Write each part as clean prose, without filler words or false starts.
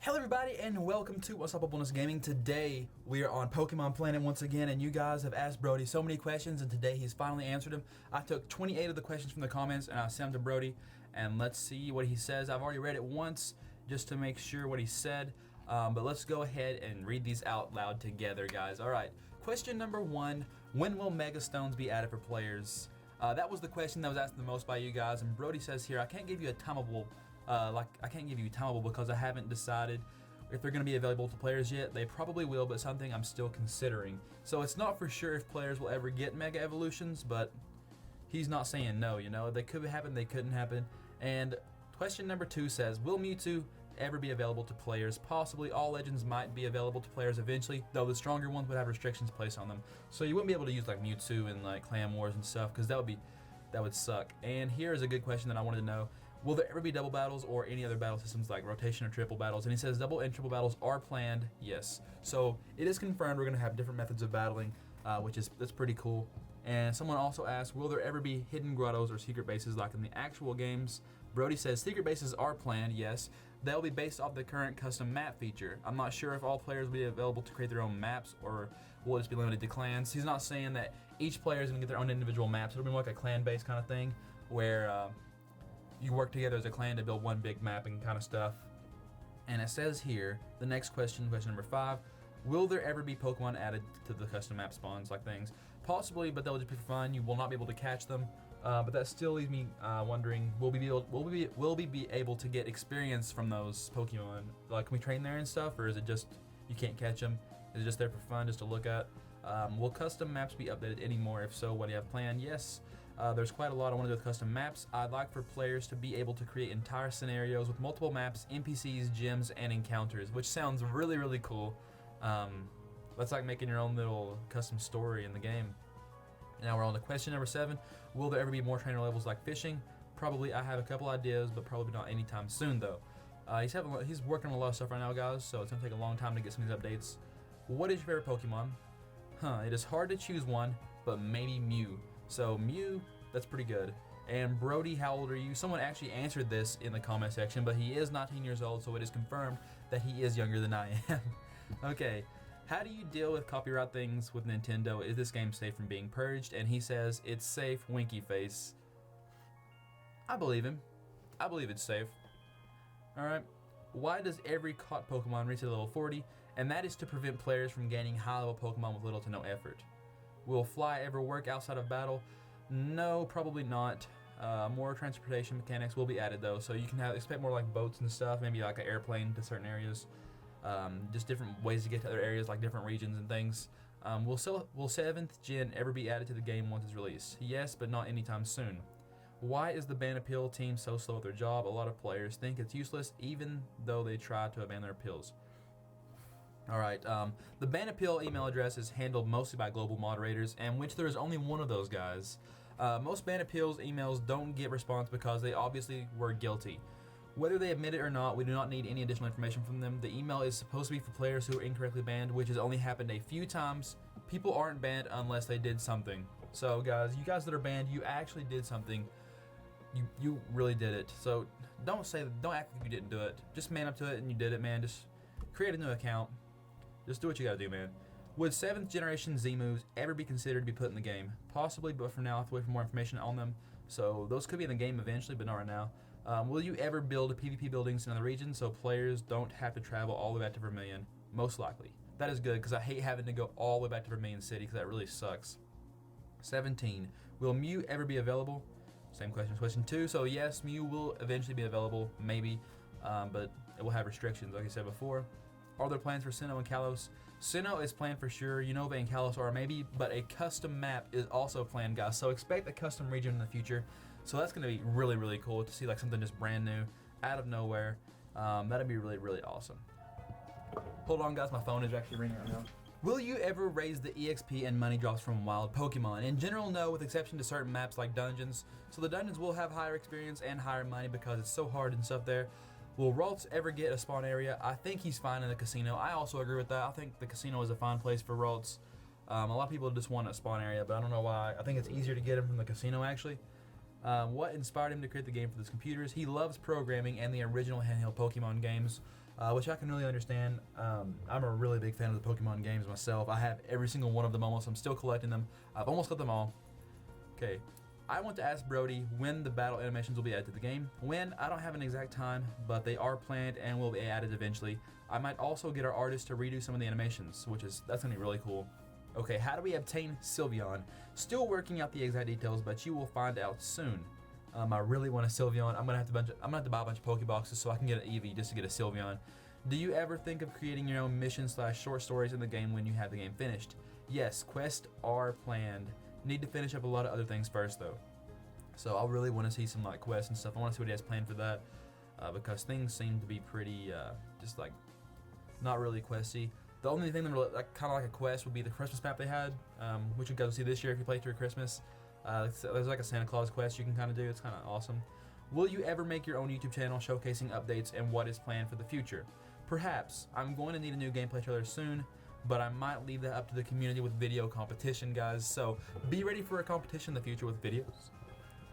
Hello everybody and welcome to What's Up Bonus Gaming. Today we are on Pokemon Planet once again, and you guys have asked Brody so many questions and today he's finally answered them. I took 28 of the questions from the comments and I sent them to Brody, and let's see what he says. I've already read it once just to make sure what he said, but let's go ahead and read these out loud together, guys. Alright, question number 1, when will Mega Stones be added for players? That was the question that was asked the most by you guys, and Brody says here, I can't give you a timeable because I haven't decided if they're going to be available to players yet. They probably will, but something I'm still considering. So it's not for sure if players will ever get Mega Evolutions, but he's not saying no, you know. They could happen, they couldn't happen. And question number 2 says, will Mewtwo ever be available to players? Possibly. All legends might be available to players eventually, though the stronger ones would have restrictions placed on them. So you wouldn't be able to use like Mewtwo in like Clan Wars and stuff, because that would suck. And here is a good question that I wanted to know. Will there ever be double battles or any other battle systems like rotation or triple battles? And he says double and triple battles are planned, yes. So it is confirmed we're going to have different methods of battling, that's pretty cool. And someone also asked, will there ever be hidden grottos or secret bases like in the actual games? Brody says secret bases are planned, yes. They'll be based off the current custom map feature. I'm not sure if all players will be available to create their own maps or will it just be limited to clans. He's not saying that each player is going to get their own individual maps. It'll be more like a clan-based kind of thing where you work together as a clan to build one big map and kind of stuff. And it says here, the next question, question number 5, will there ever be Pokemon added to the custom map spawns like things? Possibly, but they'll just be for fun. You will not be able to catch them. But that still leaves me wondering, will we be able to get experience from those Pokemon? Like, can we train there and stuff, or is it just you can't catch them? Is it just there for fun, just to look at? Will custom maps be updated anymore? If so, what do you have planned? Yes, there's quite a lot I want to do with custom maps. I'd like for players to be able to create entire scenarios with multiple maps, NPCs, gyms, and encounters, which sounds really, really cool. That's like making your own little custom story in the game. Now we're on to question number 7. Will there ever be more trainer levels like fishing? Probably. I have a couple ideas, but probably not anytime soon though. He's working on a lot of stuff right now, guys, so it's going to take a long time to get some of these updates. What is your favorite Pokemon? It is hard to choose one, but maybe Mew. So Mew, that's pretty good. And Brody, how old are you? Someone actually answered this in the comment section, but he is 19 years old, so it is confirmed that he is younger than I am. Okay, how do you deal with copyright things with Nintendo? Is this game safe from being purged? And he says, it's safe, winky face. I believe him. I believe it's safe. Alright. Why does every caught Pokemon reach to level 40? And that is to prevent players from gaining high-level Pokemon with little to no effort. Will Fly ever work outside of battle? No, probably not. More transportation mechanics will be added though, so you can expect more like boats and stuff, maybe like an airplane to certain areas. Just different ways to get to other areas, like different regions and things. Will 7th Gen ever be added to the game once it's released? Yes, but not anytime soon. Why is the ban appeal team so slow at their job? A lot of players think it's useless, even though they try to abandon their appeals. Alright, the ban appeal email address is handled mostly by global moderators, and which there is only one of those guys. Most ban appeals emails don't get response because they obviously were guilty. Whether they admit it or not, we do not need any additional information from them. The email is supposed to be for players who are incorrectly banned, which has only happened a few times. People aren't banned unless they did something. So guys, you guys that are banned, you actually did something. You really did it. So don't act like you didn't do it. Just man up to it and you did it, man. Just create a new account. Just do what you gotta do, man. Would 7th generation Z-moves ever be considered to be put in the game? Possibly, but for now I have to wait for more information on them. So those could be in the game eventually, but not right now. Will you ever build PvP buildings in other regions so players don't have to travel all the way back to Vermilion? Most likely. That is good, because I hate having to go all the way back to Vermilion City, because that really sucks. 17. Will Mew ever be available? Same question as question 2. So yes, Mew will eventually be available, maybe, but it will have restrictions, like I said before. Are there plans for Sinnoh and Kalos? Sinnoh is planned for sure. Unova and Kalos are maybe, but a custom map is also planned, guys. So expect a custom region in the future. So that's going to be really, really cool to see like something just brand new, out of nowhere. That'd be really, really awesome. Hold on, guys. My phone is actually ringing right now. Will you ever raise the EXP and money drops from wild Pokemon? In general, no, with exception to certain maps like dungeons. So the dungeons will have higher experience and higher money because it's so hard and stuff there. Will Ralts ever get a spawn area? I think he's fine in the casino. I also agree with that. I think the casino is a fine place for Ralts. A lot of people just want a spawn area, but I don't know why. I think it's easier to get him from the casino, actually. What inspired him to create the game for his computers? He loves programming and the original handheld Pokemon games. which I can really understand. I'm a really big fan of the Pokemon games myself. I have every single one of them almost. I'm still collecting them. I've almost got them all. Okay, I want to ask Brody when the battle animations will be added to the game. When, I don't have an exact time, but they are planned and will be added eventually. I might also get our artist to redo some of the animations, that's gonna be really cool. Okay, how do we obtain Sylveon? Still working out the exact details, but you will find out soon. I really want a Sylveon. I'm gonna have to buy a bunch of Pokéboxes so I can get an Eevee just to get a Sylveon. Do you ever think of creating your own mission/short stories in the game when you have the game finished? Yes, quests are planned. Need to finish up a lot of other things first though. So I really want to see some like quests and stuff. I want to see what he has planned for that because things seem to be pretty just like not really questy. The only thing that really, like, kind of like a quest would be the Christmas map they had, which you guys will see this year if you play through Christmas. There's like a Santa Claus quest you can kind of do. It's kind of awesome. Will you ever make your own YouTube channel showcasing updates and what is planned for the future? Perhaps. I'm going to need a new gameplay trailer soon, but I might leave that up to the community with video competition, guys. So be ready for a competition in the future with videos,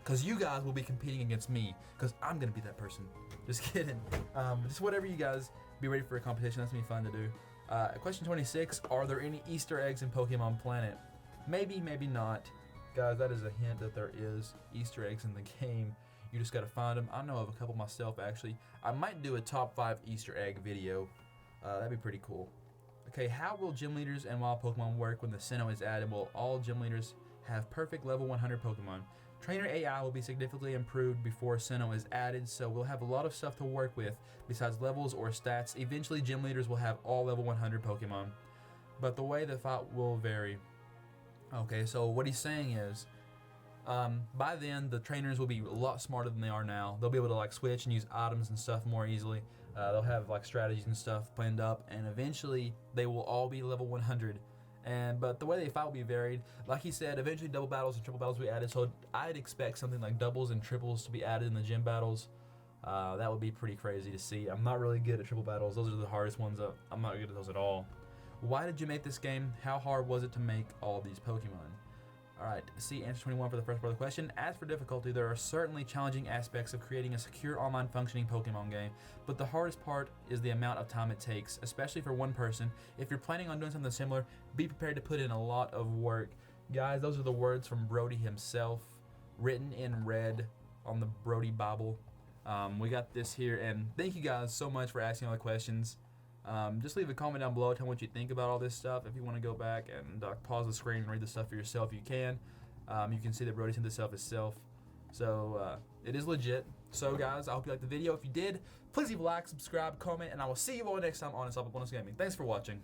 because you guys will be competing against me, because I'm going to be that person. Just kidding. Just whatever you guys, be ready for a competition. That's going to be fun to do. Question 26, are there any Easter eggs in Pokemon Planet? Maybe, maybe not. Guys, that is a hint that there is Easter eggs in the game. You just gotta find them. I know of a couple myself, actually. I might do a top 5 Easter egg video. That'd be pretty cool. Okay, how will gym leaders and wild Pokemon work when the Sinnoh is added? Will all gym leaders have perfect level 100 Pokemon? Trainer AI will be significantly improved before Sinnoh is added, so we'll have a lot of stuff to work with besides levels or stats. Eventually, gym leaders will have all level 100 Pokemon, but the way the fight will vary. Okay, so what he's saying is, by then the trainers will be a lot smarter than they are now. They'll be able to like switch and use items and stuff more easily. They'll have like strategies and stuff planned up, and eventually they will all be level 100. But the way they fight will be varied. Like he said, eventually double battles and triple battles will be added. So I'd expect something like doubles and triples to be added in the gym battles. That would be pretty crazy to see. I'm not really good at triple battles. Those are the hardest ones. I'm not good at those at all. Why did you make this game? How hard was it to make all these Pokemon? Alright, see answer 21 for the first part of the question. As for difficulty, there are certainly challenging aspects of creating a secure online functioning Pokemon game, but the hardest part is the amount of time it takes, especially for one person. If you're planning on doing something similar, be prepared to put in a lot of work. Guys, those are the words from Brody himself, written in red on the Brody Bible. We got this here, and thank you guys so much for asking all the questions. Just leave a comment down below, tell me what you think about all this stuff. If you want to go back and pause the screen and read the stuff for yourself, you can. You can see that Brody sent this stuff himself. So it is legit. So guys, I hope you liked the video. If you did, please leave a like, subscribe, comment, and I will see you all next time on Untitled Gaming. Thanks for watching.